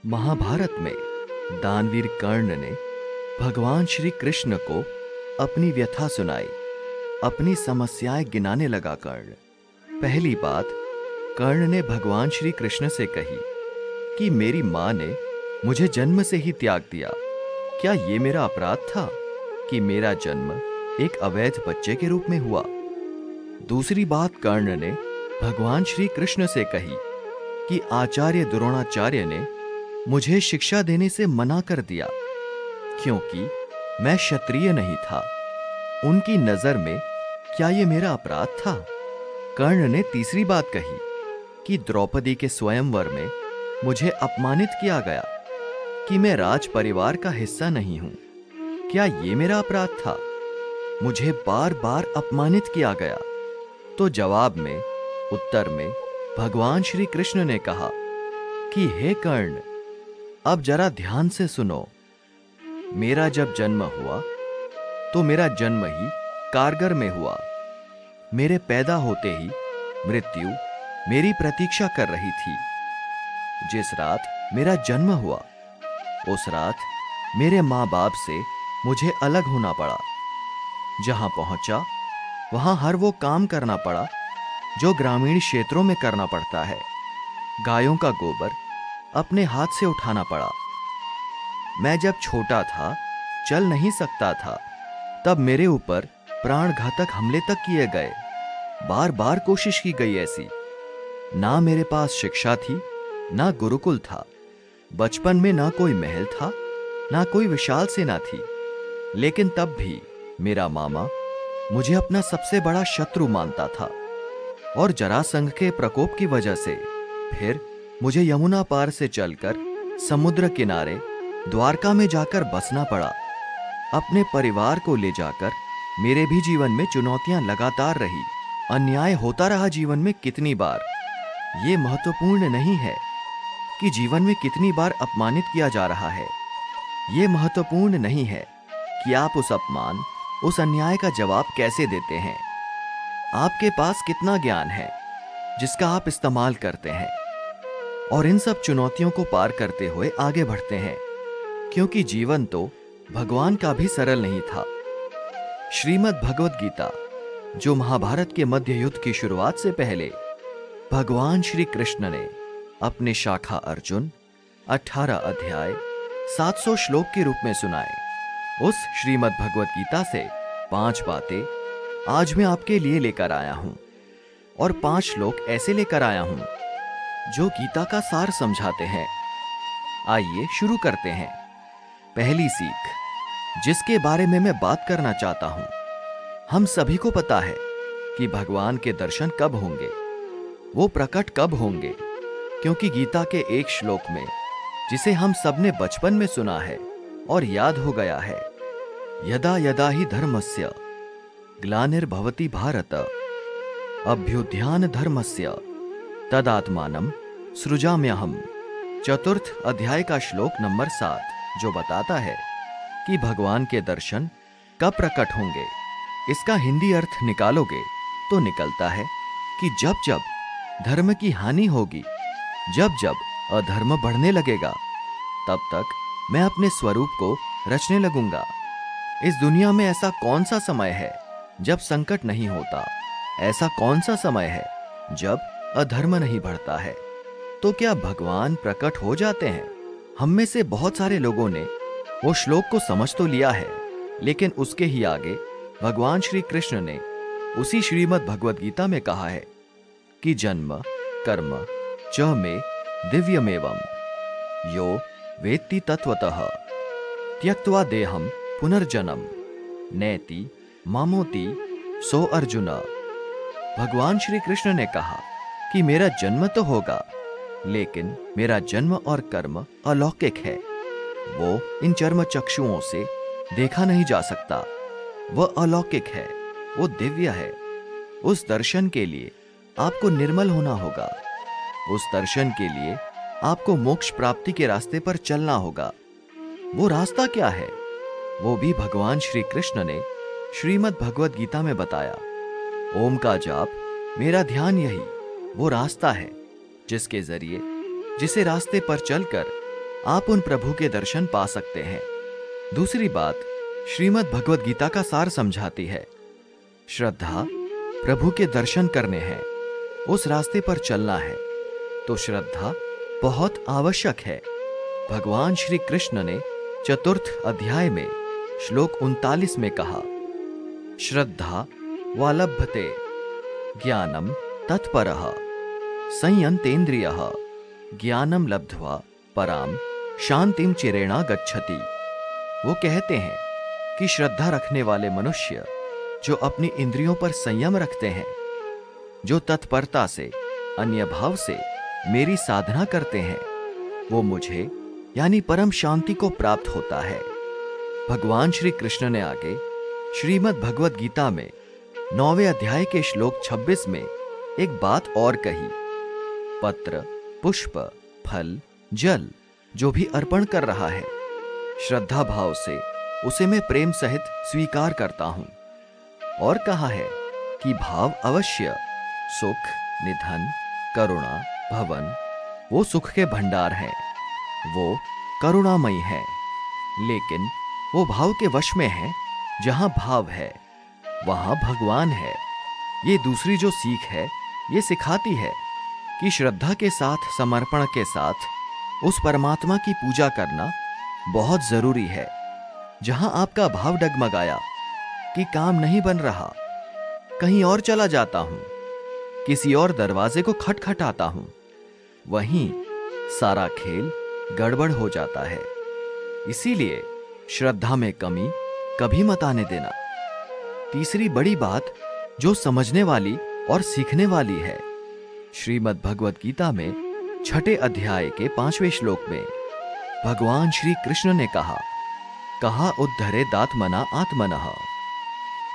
महाभारत में दानवीर कर्ण ने भगवान श्री कृष्ण को अपनी व्यथा सुनाई, अपनी समस्याएं गिनाने लगा कर्ण। पहली बात कर्ण ने भगवान श्री कृष्ण से कही कि मेरी मां ने मुझे जन्म से ही त्याग दिया। क्या ये मेरा अपराध था कि मेरा जन्म एक अवैध बच्चे के रूप में हुआ? दूसरी बात कर्ण ने भगवान श्री कृष्ण से कही कि आचार्य द्रोणाचार्य ने मुझे शिक्षा देने से मना कर दिया क्योंकि मैं क्षत्रिय नहीं था। उनकी नजर में क्या यह मेरा अपराध था? कर्ण ने तीसरी बात कही कि द्रौपदी के स्वयंवर में मुझे अपमानित किया गया कि मैं राज परिवार का हिस्सा नहीं हूं। क्या यह मेरा अपराध था? मुझे बार बार अपमानित किया गया। तो जवाब में, उत्तर में भगवान श्री कृष्ण ने कहा कि हे कर्ण, अब जरा ध्यान से सुनो। मेरा जब जन्म हुआ तो मेरा जन्म ही कारगर में हुआ। मेरे पैदा होते ही मृत्यु मेरी प्रतीक्षा कर रही थी। जिस रात मेरा जन्म हुआ उस रात मेरे मां बाप से मुझे अलग होना पड़ा। जहां पहुंचा वहां हर वो काम करना पड़ा जो ग्रामीण क्षेत्रों में करना पड़ता है। गायों का गोबर अपने हाथ से उठाना पड़ा। मैं जब छोटा था, चल नहीं सकता था, तब मेरे ऊपर प्राण घातक हमले तक किए गए। बार बार कोशिश की गई ऐसी। ना मेरे पास शिक्षा थी, ना गुरुकुल था। बचपन में ना कोई महल था, ना कोई विशाल सेना थी। लेकिन तब भी मेरा मामा मुझे अपना सबसे बड़ा शत्रु मानता था और जरासंध के प्रकोप की वजह से फिर मुझे यमुना पार से चलकर समुद्र किनारे द्वारका में जाकर बसना पड़ा। अपने परिवार को ले जाकर मेरे भी जीवन में चुनौतियां लगातार रही। अन्याय होता रहा जीवन में कितनी बार। ये महत्वपूर्ण नहीं है कि जीवन में कितनी बार अपमानित किया जा रहा है। ये महत्वपूर्ण नहीं है कि आप उस अपमान, उस अन्याय का जवाब कैसे देते हैं। आपके पास कितना ज्ञान है जिसका आप इस्तेमाल करते हैं और इन सब चुनौतियों को पार करते हुए आगे बढ़ते हैं, क्योंकि जीवन तो भगवान का भी सरल नहीं था। श्रीमद् भगवद गीता, जो महाभारत के मध्य युद्ध की शुरुआत से पहले भगवान श्री कृष्ण ने अपने शाखा अर्जुन 18 अध्याय 700 श्लोक के रूप में सुनाए, उस श्रीमद् भगवद गीता से 5 बातें आज मैं आपके लिए लेकर आया हूं और 5 श्लोक ऐसे लेकर आया हूं जो गीता का सार समझाते हैं। आइए शुरू करते हैं। पहली सीख जिसके बारे में मैं बात करना चाहता हूं। हम सभी को पता है कि भगवान के दर्शन कब होंगे, वो प्रकट कब होंगे, क्योंकि गीता के एक श्लोक में, जिसे हम सबने बचपन में सुना है और याद हो गया है, यदा यदा ही धर्मस्य ग्लानिर्भवति भारत अभ्युत्थान धर्मस्य तदात्मानं सृजाम्यहम्। चतुर्थ अध्याय का श्लोक नंबर 7, जो बताता है कि भगवान के दर्शन कब प्रकट होंगे। इसका हिंदी अर्थ निकालोगे तो निकलता है कि जब जब धर्म की हानि होगी, जब जब अधर्म बढ़ने लगेगा, तब तक मैं अपने स्वरूप को रचने लगूंगा। इस दुनिया में ऐसा कौन सा समय है जब संकट नहीं होता? ऐसा कौन सा समय है जब अधर्म नहीं बढ़ता है? तो क्या भगवान प्रकट हो जाते हैं? हम में से बहुत सारे लोगों ने वो श्लोक को समझ तो लिया है, लेकिन उसके ही आगे भगवान श्री कृष्ण ने उसी श्रीमद् भगवद गीता में कहा है कि जन्म कर्म च मे दिव्यमेवं यो वेत्ति तत्वतः त्यक्त्वा देहं पुनर्जन्म नैति मामोति सो अर्जुन। भगवान श्री कृष्ण ने कहा कि मेरा जन्म तो होगा, लेकिन मेरा जन्म और कर्म अलौकिक है। वो इन चर्म चक्षुओं से देखा नहीं जा सकता। वह अलौकिक है, वो दिव्य है। उस दर्शन के लिए आपको निर्मल होना होगा। उस दर्शन के लिए आपको मोक्ष प्राप्ति के रास्ते पर चलना होगा। वो रास्ता क्या है? वो भी भगवान श्री कृष्ण ने श्रीमद् भगवद गीता में बताया। ओम का जाप, मेरा ध्यान, यही वो रास्ता है जिसके जरिए, जिसे रास्ते पर चलकर आप उन प्रभु के दर्शन पा सकते हैं। दूसरी बात श्रीमद् भगवद गीता का सार समझाती है। श्रद्धा प्रभु के दर्शन करने हैं, उस रास्ते पर चलना है, तो श्रद्धा बहुत आवश्यक है। भगवान श्री कृष्ण ने चतुर्थ अध्याय में श्लोक 39 में कहा, श्रद्धा वालभते ज्ञानम तत्परः संयंतेन्द्रियः ज्ञानम लब्ध्वा पराम शांतिम चिरेणा गच्छति। वो कहते हैं कि श्रद्धा रखने वाले मनुष्य जो अपनी इंद्रियों पर संयम रखते हैं, जो तत्परता से अन्य भाव से मेरी साधना करते हैं, वो मुझे यानी परम शांति को प्राप्त होता है। भगवान श्री कृष्ण ने आगे श्रीमद् भगवद गीता में 9वें अध्याय के श्लोक 26 में एक बात और कही, पत्र पुष्प फल जल जो भी अर्पण कर रहा है, श्रद्धा भाव से उसे मैं प्रेम सहित स्वीकार करता हूं। और कहा है कि भाव अवश्य सुख निधन करुणा भवन वो सुख के भंडार हैं, वो करुणामयी है, लेकिन वो भाव के वश में है। जहां भाव है वहां भगवान है। ये दूसरी जो सीख है ये सिखाती है कि श्रद्धा के साथ समर्पण के साथ उस परमात्मा की पूजा करना बहुत जरूरी है। जहां आपका भाव डगमगाया कि काम नहीं बन रहा, कहीं और चला जाता हूं, किसी और दरवाजे को खटखटाता हूं, वहीं सारा खेल गड़बड़ हो जाता है। इसीलिए श्रद्धा में कमी कभी मत आने देना। तीसरी बड़ी बात जो समझने वाली और सीखने वाली है, श्रीमद् भगवद गीता में 6ठे अध्याय के 5वें श्लोक में भगवान श्री कृष्ण ने कहा उद्धरे दात्मना आत्मनः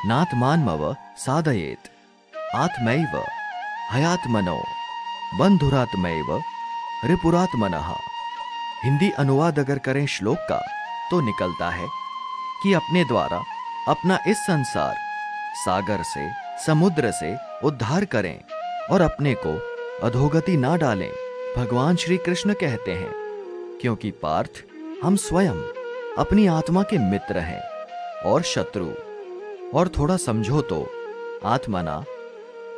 नात्मानमव साधयेत आत्मैव हयात्मनो बंधुरात्मैव रिपुरात्मनः। हिंदी अनुवाद अगर करें श्लोक का तो निकलता है कि अपने द्वारा अपना इस संसार सागर से समुद्र से उद्धार करें और अपने को अधोगति ना डालें। भगवान श्री कृष्ण कहते हैं क्योंकि पार्थ हम स्वयं अपनी आत्मा के मित्र हैं और शत्रु। और थोड़ा समझो तो आत्मना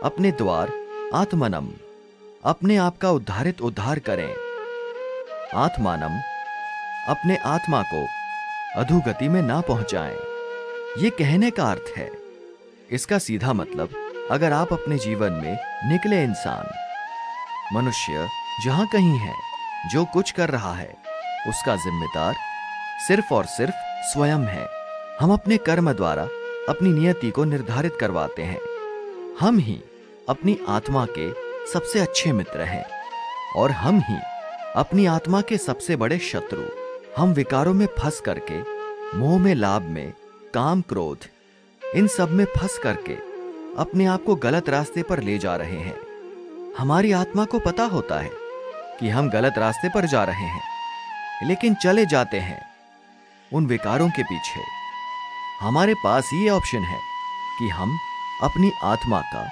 अपने द्वार, आत्मनम अपने आप का उद्धार करें, आत्मानम अपने आत्मा को अधोगति में ना पहुंचाएं। ये कहने का अर्थ है। इसका सीधा मतलब अगर आप अपने जीवन में निकले इंसान, मनुष्य जहां कहीं है, जो कुछ कर रहा है उसका जिम्मेदार सिर्फ और सिर्फ स्वयं है। हम अपने कर्म द्वारा अपनी नियति को निर्धारित करवाते हैं। हम ही अपनी आत्मा के सबसे अच्छे मित्र हैं और हम ही अपनी आत्मा के सबसे बड़े शत्रु। हम विकारों में फंस करके, मोह में, लाभ में, काम क्रोध इन सब में फंस करके अपने आप को गलत रास्ते पर ले जा रहे हैं। हमारी आत्मा को पता होता है कि हम गलत रास्ते पर जा रहे हैं, लेकिन चले जाते हैं उन विकारों के पीछे। हमारे पास ये ऑप्शन है कि हम अपनी आत्मा का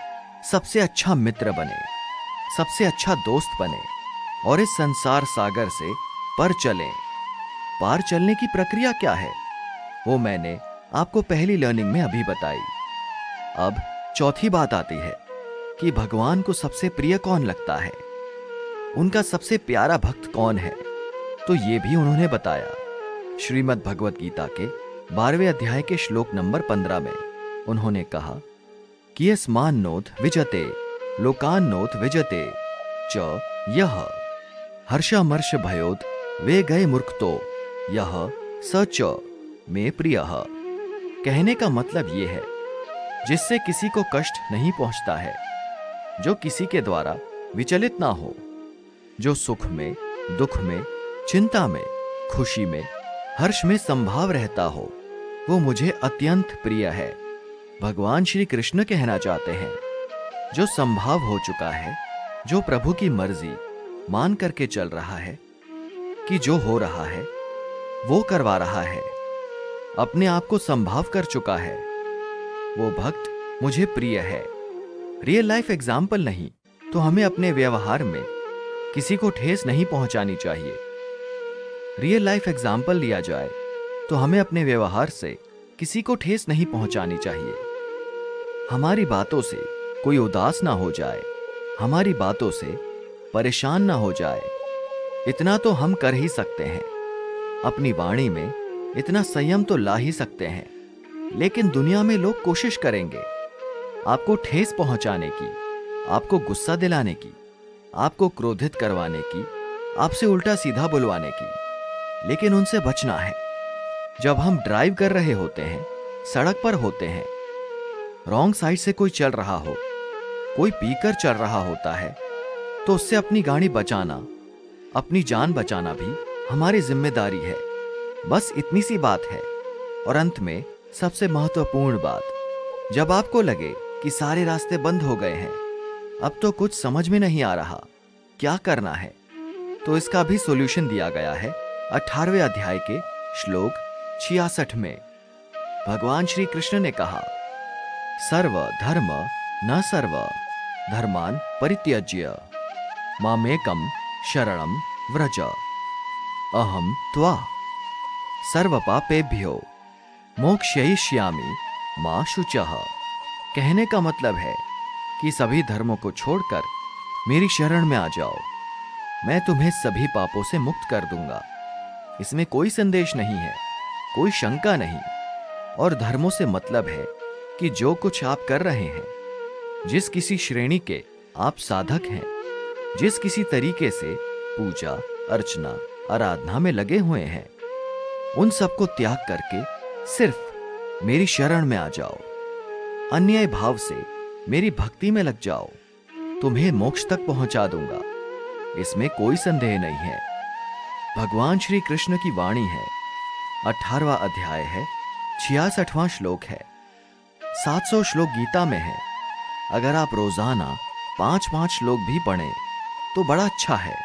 सबसे अच्छा मित्र बने, सबसे अच्छा दोस्त बने और इस संसार सागर से पर चलें। पार चलने की प्रक्रिया क्या है वो मैंने आपको पहली लर्निंग में अभी बताई। अब चौथी बात आती है कि भगवान को सबसे प्रिय कौन लगता है, उनका सबसे प्यारा भक्त कौन है, तो ये भी उन्होंने बताया। श्रीमद् भगवद गीता के 12वें अध्याय के श्लोक नंबर 15 में उन्होंने कहा कि यस्मान्नोत विजते लोकान्नोत विजते च यह हर्षमर्ष भयोद वे गए मूर्खतो यह स च में प्रियः। कहने का मतलब यह है जिससे किसी को कष्ट नहीं पहुंचता है, जो किसी के द्वारा विचलित ना हो, जो सुख में, दुख में, चिंता में, खुशी में, हर्ष में संभाव रहता हो, वो मुझे अत्यंत प्रिय है। भगवान श्री कृष्ण कहना चाहते हैं जो संभाव हो चुका है, जो प्रभु की मर्जी मान करके चल रहा है कि जो हो रहा है वो करवा रहा है, अपने आप को संभाव कर चुका है, वो भक्त मुझे प्रिय है। रियल लाइफ एग्जाम्पल नहीं तो हमें अपने व्यवहार में किसी को ठेस नहीं पहुंचानी चाहिए। रियल लाइफ एग्जाम्पल लिया जाए तो हमें अपने व्यवहार से किसी को ठेस नहीं पहुंचानी चाहिए। हमारी बातों से कोई उदास ना हो जाए, हमारी बातों से परेशान ना हो जाए, इतना तो हम कर ही सकते हैं। अपनी वाणी में इतना संयम तो ला ही सकते हैं। लेकिन दुनिया में लोग कोशिश करेंगे आपको ठेस पहुंचाने की, आपको गुस्सा दिलाने की, आपको क्रोधित करवाने की, आपसे उल्टा सीधा बुलवाने की। लेकिन उनसे बचना है। जब हम ड्राइव कर रहे होते हैं, सड़क पर होते हैं, रॉन्ग साइड से कोई चल रहा हो, कोई पीकर चल रहा होता है, तो उससे अपनी गाड़ी बचाना, अपनी जान बचाना भी हमारी जिम्मेदारी है। बस इतनी सी बात है। और अंत में सबसे महत्वपूर्ण बात, जब आपको लगे कि सारे रास्ते बंद हो गए हैं, अब तो कुछ समझ में नहीं आ रहा क्या करना है, तो इसका भी सॉल्यूशन दिया गया है 18वें अध्याय के श्लोक 66 में। भगवान श्री कृष्ण ने कहा, सर्व धर्म न सर्व धर्मान परित्यज्य मामेकम शरणम व्रज अहम त्वा सर्व पापेभ्यो मोक्षयिष्यामि मा शुचः। कहने का मतलब है कि सभी धर्मों को छोड़कर मेरी शरण में आ जाओ, मैं तुम्हें सभी पापों से मुक्त कर दूंगा। इसमें कोई संदेश नहीं है, कोई शंका नहीं। और धर्मों से मतलब है कि जो कुछ आप कर रहे हैं, जिस किसी श्रेणी के आप साधक हैं, जिस किसी तरीके से पूजा अर्चना आराधना में लगे हुए हैं, उन सबको त्याग करके सिर्फ मेरी शरण में आ जाओ, अन्याय भाव से मेरी भक्ति में लग जाओ, तुम्हें मोक्ष तक पहुंचा दूंगा। इसमें कोई संदेह नहीं है। भगवान श्री कृष्ण की वाणी है, 18वां अध्याय है, 66वां श्लोक है। 700 श्लोक गीता में है। अगर आप रोजाना 5-5 श्लोक भी पढ़ें तो बड़ा अच्छा है।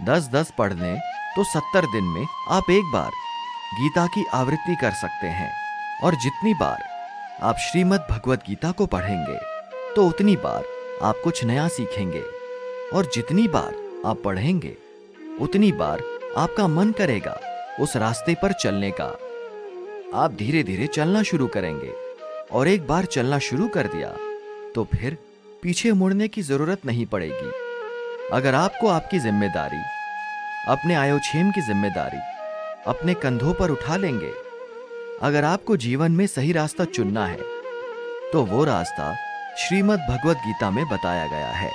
10-10 पढ़ लें तो 70 दिन में आप एक बार गीता की आवृत्ति कर सकते हैं। और जितनी बार आप श्रीमद् भगवत गीता को पढ़ेंगे तो उतनी बार आप कुछ नया सीखेंगे। और जितनी बार आप पढ़ेंगे उतनी बार आपका मन करेगा उस रास्ते पर चलने का। आप धीरे धीरे चलना शुरू करेंगे और एक बार चलना शुरू कर दिया तो फिर पीछे मुड़ने की जरूरत नहीं पड़ेगी। अगर आपको आपकी जिम्मेदारी, अपने आयोक्षेम की जिम्मेदारी अपने कंधों पर उठा लेंगे, अगर आपको जीवन में सही रास्ता चुनना है तो वो रास्ता श्रीमद् भगवत गीता में बताया गया है।